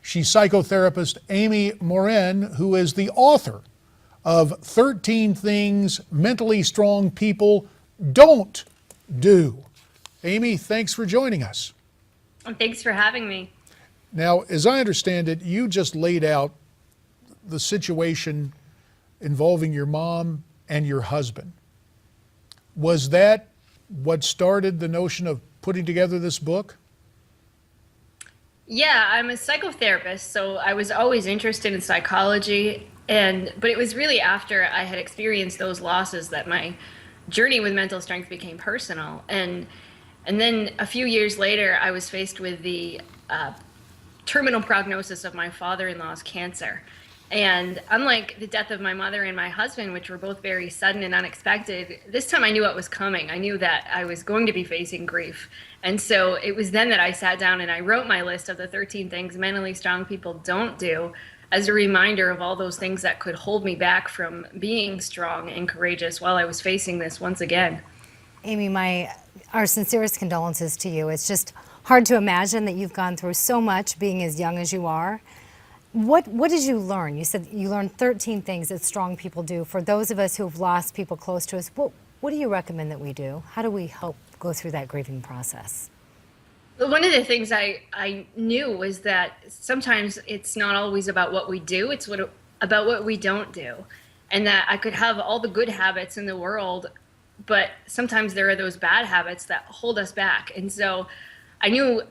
She's psychotherapist Amy Morin, who is the author of 13 Things Mentally Strong People Don't Do. Amy, thanks for joining us. Thanks for having me. Now, as I understand it, you just laid out the situation involving your mom and your husband. Was that what started the notion of putting together this book? Yeah, I'm a psychotherapist, so I was always interested in psychology, but it was really after I had experienced those losses that my journey with mental strength became personal. And then a few years later, I was faced with the terminal prognosis of my father-in-law's cancer. And unlike the death of my mother and my husband, which were both very sudden and unexpected, this time I knew what was coming. I knew that I was going to be facing grief. And so it was then that I sat down and I wrote my list of the 13 things mentally strong people don't do as a reminder of all those things that could hold me back from being strong and courageous while I was facing this once again. Amy, our sincerest condolences to you. It's just hard to imagine that you've gone through so much being as young as you are. What did you learn? You said you learned 13 things that strong people do. For those of us who have lost people close to us, what do you recommend that we do? How do we help go through that grieving process? One of the things I knew was that sometimes it's not always about what we do, it's about what we don't do. And that I could have all the good habits in the world, but sometimes there are those bad habits that hold us back. And so I knew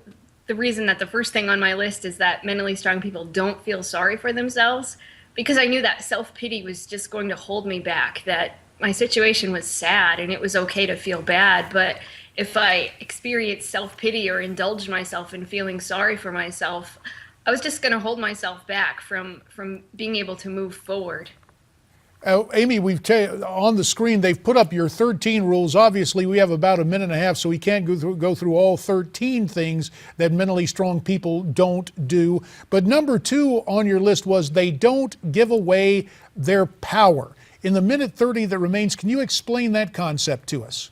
the reason that the first thing on my list is that mentally strong people don't feel sorry for themselves, because I knew that self-pity was just going to hold me back, that my situation was sad and it was okay to feel bad. But if I experienced self-pity or indulged myself in feeling sorry for myself, I was just going to hold myself back from being able to move forward. Amy, on the screen, they've put up your 13 rules. Obviously, we have about a minute and a half, so we can't go through all 13 things that mentally strong people don't do. But number 2 on your list was they don't give away their power. In the minute 30 that remains, can you explain that concept to us?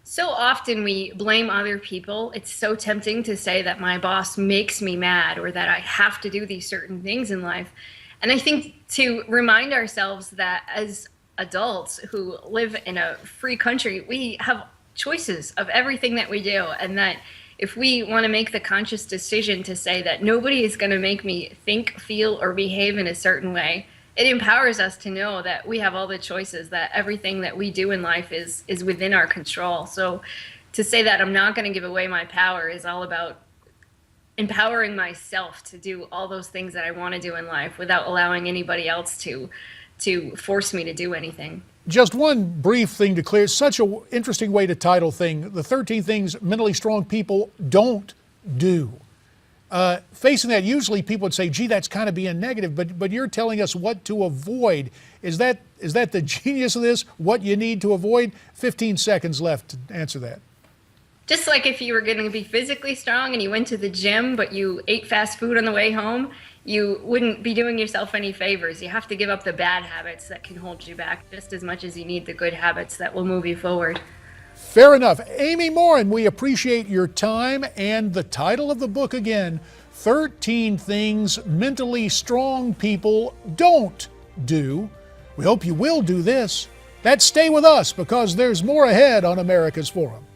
So often we blame other people. It's so tempting to say that my boss makes me mad or that I have to do these certain things in life. And I think to remind ourselves that as adults who live in a free country, we have choices of everything that we do. And that if we want to make the conscious decision to say that nobody is going to make me think, feel, or behave in a certain way, it empowers us to know that we have all the choices, that everything that we do in life is within our control. So to say that I'm not going to give away my power is all about empowering myself to do all those things that I want to do in life without allowing anybody else to force me to do anything. Just one brief thing to clear. Such an interesting way to title the 13 things mentally strong people don't do. Facing that, usually people would say, gee, that's kind of being negative, but you're telling us what to avoid. Is that the genius of this, what you need to avoid? 15 seconds left to answer that. Just like if you were going to be physically strong and you went to the gym, but you ate fast food on the way home, you wouldn't be doing yourself any favors. You have to give up the bad habits that can hold you back just as much as you need the good habits that will move you forward. Fair enough. Amy Morin, we appreciate your time, and the title of the book again, 13 Things Mentally Strong People Don't Do. We hope you will do this. Stay with us, because there's more ahead on America's Forum.